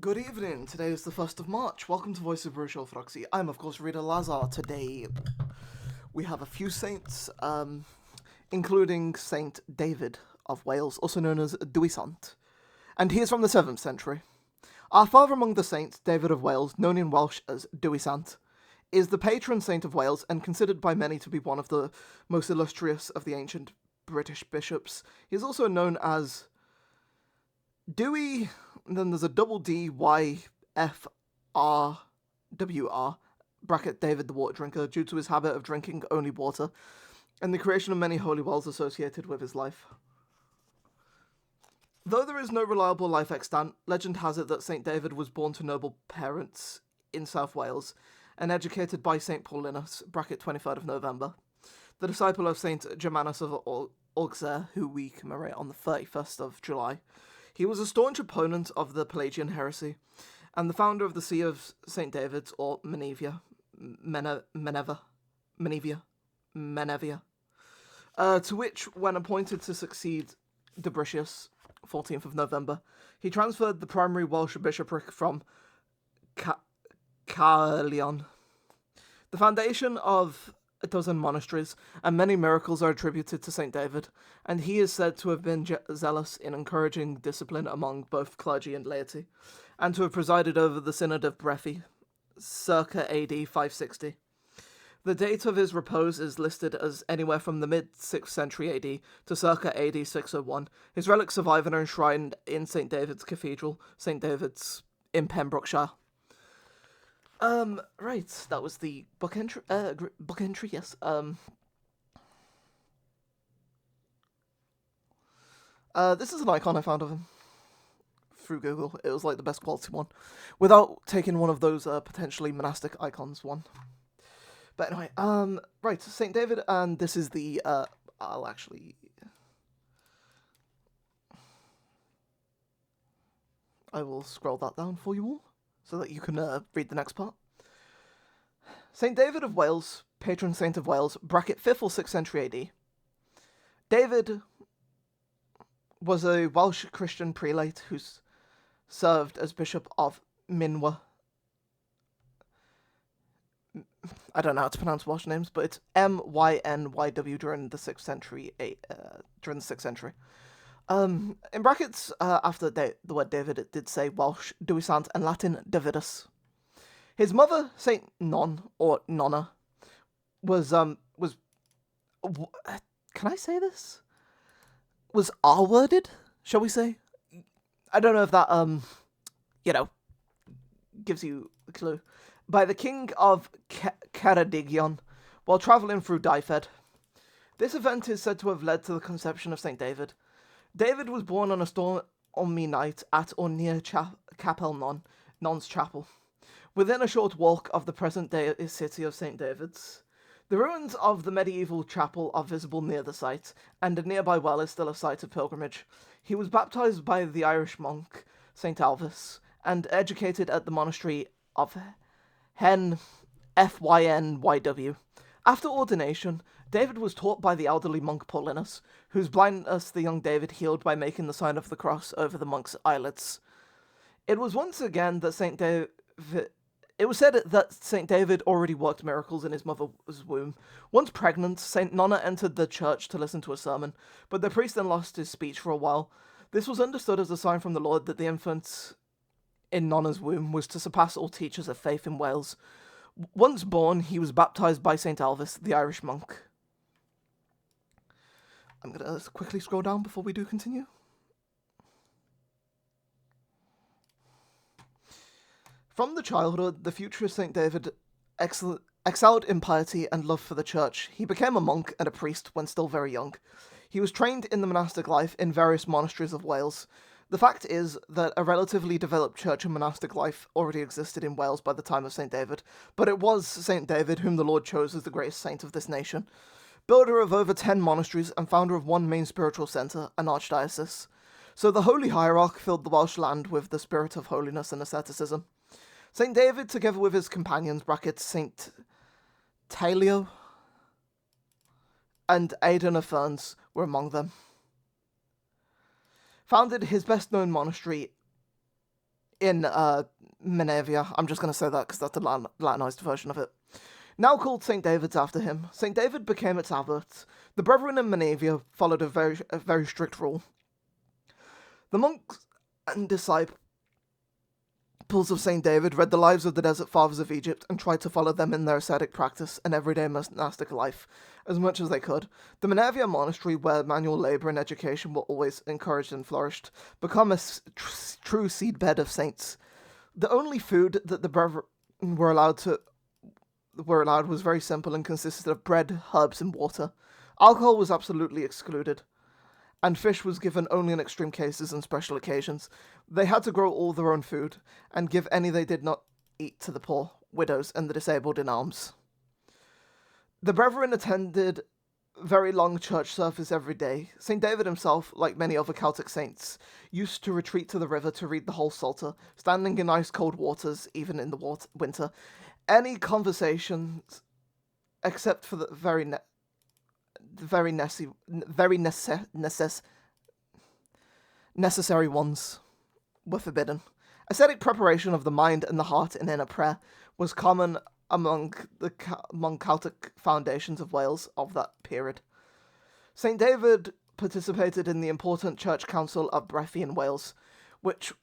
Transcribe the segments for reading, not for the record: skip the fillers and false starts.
Good evening, today is the 1st of March. Welcome to Voice of British Orthodoxy. I'm, of course, Reader Lazar. Today we have a few saints, including Saint David of Wales, also known as Dewisant, and he is from the 7th century. Our father among the saints, David of Wales, known in Welsh as Dewisant, is the patron saint of Wales and considered by many to be one of the most illustrious of the ancient British bishops. He is also known as Dewi, and then there's a double D-Y-F-R-W-R, bracket David the water drinker, due to his habit of drinking only water, and the creation of many holy wells associated with his life. Though there is no reliable life extant, legend has it that St. David was born to noble parents in South Wales, and educated by St. Paulinus, bracket 23rd of November, the disciple of St. Germanus of Auxerre, who we commemorate on the 31st of July. He was a staunch opponent of the Pelagian heresy, and the founder of the See of St. David's, or Menevia, to which, when appointed to succeed Dubricius, 14th of November, he transferred the primary Welsh bishopric from Caerleon. The foundation of a dozen monasteries and many miracles are attributed to St. David, and he is said to have been zealous in encouraging discipline among both clergy and laity, and to have presided over the Synod of Brefi, circa AD 560. The date of his repose is listed as anywhere from the mid-6th century AD to circa AD 601. His relics survive and are enshrined in St. David's Cathedral, St. David's in Pembrokeshire. Right, that was the book entry, yes. This is an icon I found of him through Google. It was like the best quality one, without taking one of those, potentially monastic icons one. But anyway, right, St. David, and this is the, I will scroll that down for you all, so that you can read the next part. St. David of Wales, patron saint of Wales, bracket 5th or 6th century AD. David was a Welsh Christian prelate who served as Bishop of Minwa. I don't know how to pronounce Welsh names, but it's M-Y-N-Y-W during the 6th century. In brackets, after the word David, it did say Welsh, Dewisant, and Latin, Davidus. His mother, Saint Non, or Nonna, was, can I say this? Was R-worded, shall we say? I don't know if that, gives you a clue. By the king of Kontakion, while travelling through Dyfed. This event is said to have led to the conception of St. David. David was born on a stormy night at or near Capel Non's chapel, within a short walk of the present-day city of St. David's. The ruins of the medieval chapel are visible near the site, and a nearby well is still a site of pilgrimage. He was baptized by the Irish monk, St. Alvis, and educated at the monastery of Hen, F-Y-N-Y-W. After ordination, David was taught by the elderly monk Paulinus, whose blindness the young David healed by making the sign of the cross over the monk's eyelids. It was said that St. David already worked miracles in his mother's womb. Once pregnant, St. Nonna entered the church to listen to a sermon, but the priest then lost his speech for a while. This was understood as a sign from the Lord that the infant in Nonna's womb was to surpass all teachers of faith in Wales. Once born, he was baptized by St. Alvis, the Irish monk. I'm going to quickly scroll down before we do continue. From the childhood, the future St. David excelled in piety and love for the church. He became a monk and a priest when still very young. He was trained in the monastic life in various monasteries of Wales. The fact is that a relatively developed church and monastic life already existed in Wales by the time of St. David, but it was St. David whom the Lord chose as the greatest saint of this nation. Builder of over 10 monasteries and founder of one main spiritual centre, an archdiocese. So the Holy Hierarch filled the Welsh land with the spirit of holiness and asceticism. St. David, together with his companions, brackets St. Tailio and Aidan of Ferns, were among them. Founded his best-known monastery in Menavia. I'm just going to say that because that's the Latinized version of it. Now called St. David's after him, St. David became its abbot. The brethren in Menavia followed a very strict rule. The monks and disciples of St. David read the lives of the desert fathers of Egypt and tried to follow them in their ascetic practice and everyday monastic life as much as they could. The Menavia monastery, where manual labour and education were always encouraged and flourished, became a true seedbed of saints. The only food that the brethren were allowed was very simple and consisted of bread, herbs, and water. Alcohol was absolutely excluded, and fish was given only in extreme cases and special occasions. They had to grow all their own food, and give any they did not eat to the poor, widows, and the disabled in alms. The brethren attended very long church service every day. St. David himself, like many other Celtic saints, used to retreat to the river to read the whole Psalter, standing in ice cold waters, even in the winter. Any conversations, except for the necessary ones, were forbidden. Ascetic preparation of the mind and the heart in inner prayer was common among Celtic foundations of Wales of that period. St. David participated in the important church council of Brefi in Wales, which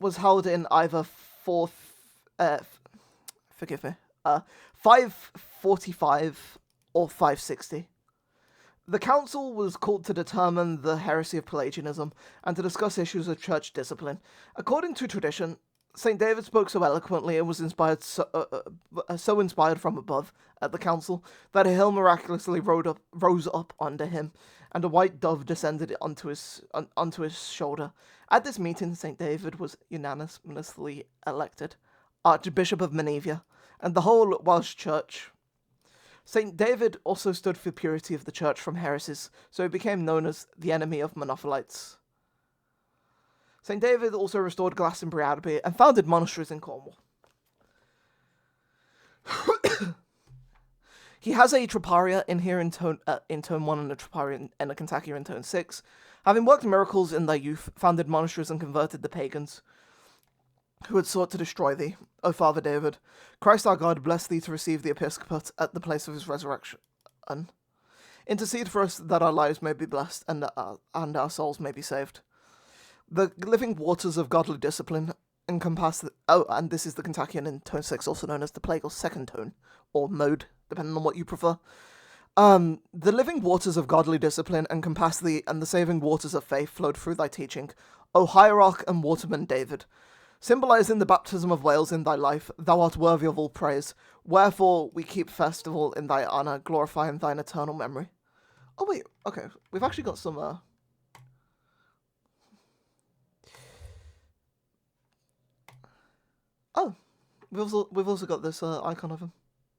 was held in either 545 or 560. The council was called to determine the heresy of Pelagianism and to discuss issues of church discipline. According to tradition, St. David spoke so eloquently and was so inspired from above at the council that a hill miraculously rose up under him, and a white dove descended onto his shoulder. At this meeting, St. David was unanimously elected Archbishop of Menavia and the whole Welsh Church. St. David also stood for purity of the church from heresies, so he became known as the enemy of Monophilites. St. David also restored Glastonbury Abbey and founded monasteries in Cornwall. He has a Troparion in here in tone 1 and a Troparion and a Kontakion in tone 6. Having worked miracles in thy youth, founded monasteries and converted the pagans who had sought to destroy thee, O Father David. Christ our God bless thee to receive the episcopate at the place of his resurrection. Intercede for us that our lives may be blessed and our souls may be saved. The living waters of godly discipline encompass and this is the Kontakion in tone 6, also known as the plagal second tone, or mode, depending on what you prefer. The living waters of godly discipline encompass thee, and the saving waters of faith flowed through thy teaching, O Hierarch and Waterman David. Symbolising the baptism of Wales in thy life, thou art worthy of all praise. Wherefore we keep festival in thy honour, glorifying thine eternal memory. Oh wait, okay, we've actually got some, Oh, we've also got this icon of him,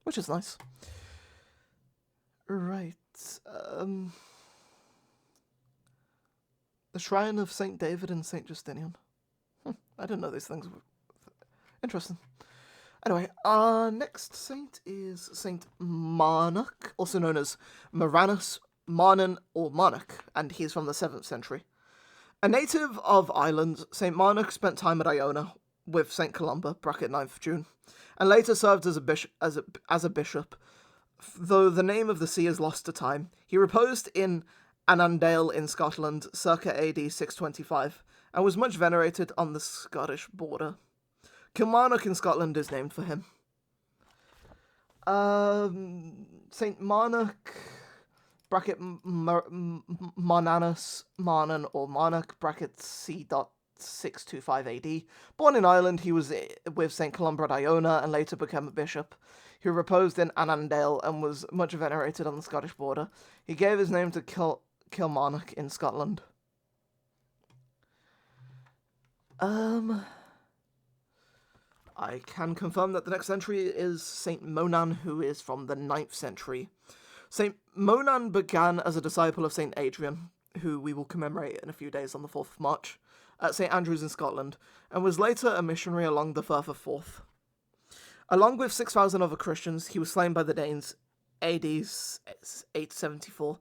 which is nice. Right, the Shrine of St. David and St. Justinian. I didn't know these things were interesting. Anyway, our next saint is Saint Marnoch, also known as Maranus, Marnon, or Marnoch, and he's from the 7th century. A native of Ireland, Saint Marnoch spent time at Iona with Saint Columba, bracket 9th June, and later served as a bishop. Though the name of the see is lost to time, he reposed in Annandale in Scotland circa AD 625, and was much venerated on the Scottish border. Kilmarnock in Scotland is named for him. Saint Marnoch, bracket Marnanus, Marnon, or Marnoch, bracket C.625 AD. Born in Ireland, he was with St. Columba at Iona and later became a bishop. He reposed in Annandale and was much venerated on the Scottish border. He gave his name to Kilmarnock in Scotland. I can confirm that the next entry is Saint Monan, who is from the 9th century. Saint Monan began as a disciple of Saint Adrian, who we will commemorate in a few days on the 4th of March, at St. Andrews in Scotland, and was later a missionary along the Firth of Forth. Along with 6,000 other Christians, he was slain by the Danes, AD 874.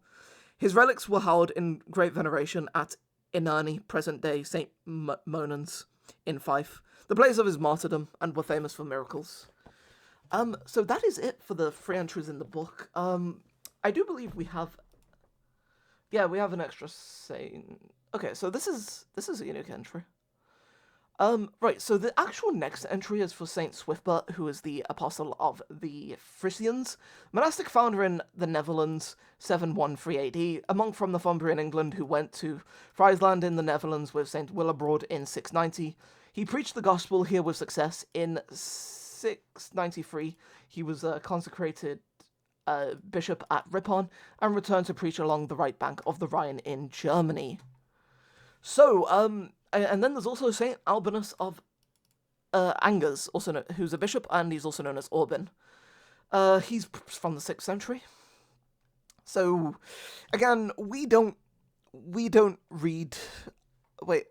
His relics were held in great veneration at Inani, present-day St. Monans. in Fife, the place of his martyrdom, and were famous for miracles. So that is it for the 3 entries in the book. I do believe we have... Yeah, we have an extra saint... Okay, so this is a unique entry. Right, so the actual next entry is for Saint Swiftbert, who is the apostle of the Frisians, monastic founder in the Netherlands, 713 AD, a monk from Northumbrian England who went to Friesland in the Netherlands with Saint Willibrord in 690. He preached the gospel here with success. In 693, he was consecrated bishop at Rippon and returned to preach along the right bank of the Rhine in Germany. So, and then there's also Saint Albinus of Angers, who's a bishop, and he's also known as Orban. He's from the 6th century. So, again, we don't read... Wait.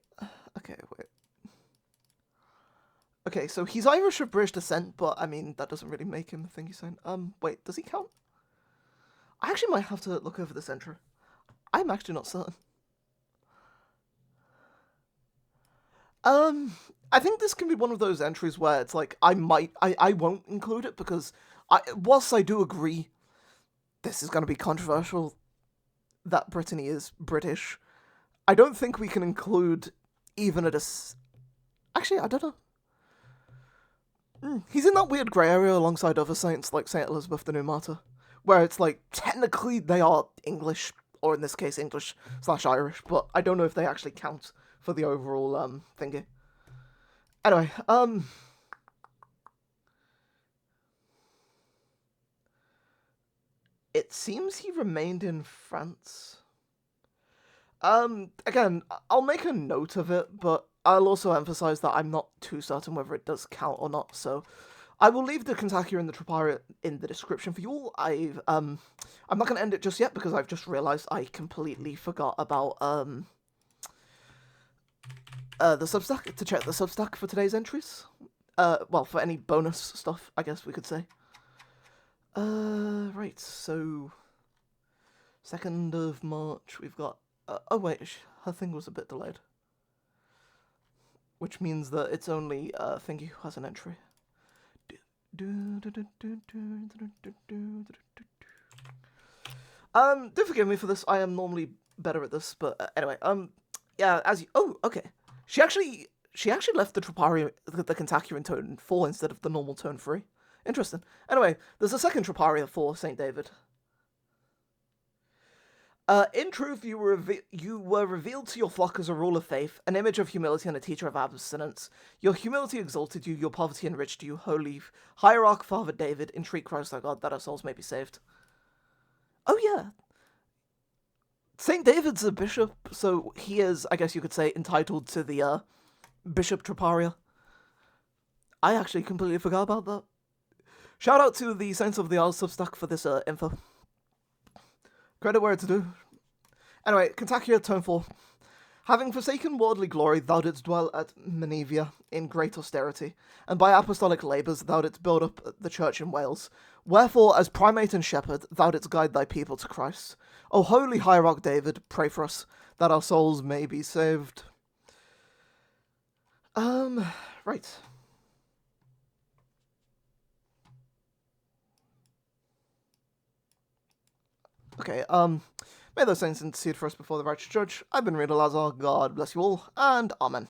Okay, so he's Irish of British descent, but, I mean, that doesn't really make him a thingy saint. Wait, does he count? I actually might have to look over this entry. I'm actually not certain. I think this can be one of those entries where it's like, I won't include it because, whilst I do agree this is going to be controversial, that Brittany is British, I don't think we can include even actually, I don't know. He's in that weird grey area alongside other saints like Saint Elizabeth the New Martyr, where it's like, technically they are English, or in this case English/Irish, but I don't know if they actually count for the overall, thingy. Anyway, it seems he remained in France. Again, I'll make a note of it, but I'll also emphasize that I'm not too certain whether it does count or not, so I will leave the Kontakion and the Troparion in the description for you all. I'm not going to end it just yet, because I've just realized I completely forgot about, the substack, to check the substack for today's entries. Well, for any bonus stuff, I guess we could say. Right, so 2nd of March, we've got, oh wait, her thing was a bit delayed. Which means that it's only, Thingy who has an entry. Do forgive me for this, I am normally better at this, but anyway, yeah, okay. She actually left the Troparion, the Kontakion tone 4 instead of the normal tone 3. Interesting. Anyway, there's a 2nd Troparion for Saint David. In truth, you were revealed to your flock as a rule of faith, an image of humility and a teacher of abstinence. Your humility exalted you, your poverty enriched you. Holy Hierarch Father David, entreat Christ our God that our souls may be saved. Oh yeah. Saint David's a bishop, so he is, I guess you could say, entitled to the, Bishop Troparia. I actually completely forgot about that. Shout out to the saintsoftheisles substack for this, info. Credit where it's due. Anyway, Kontakion, turn 4. Having forsaken worldly glory, thou didst dwell at Menevia in great austerity, and by apostolic labours thou didst build up the church in Wales. Wherefore, as primate and shepherd, thou didst guide thy people to Christ. O holy Hierarch David, pray for us, that our souls may be saved. Right. Okay, may those saints intercede for us before the righteous judge. I've been Reader Lazar, God bless you all, and Amen.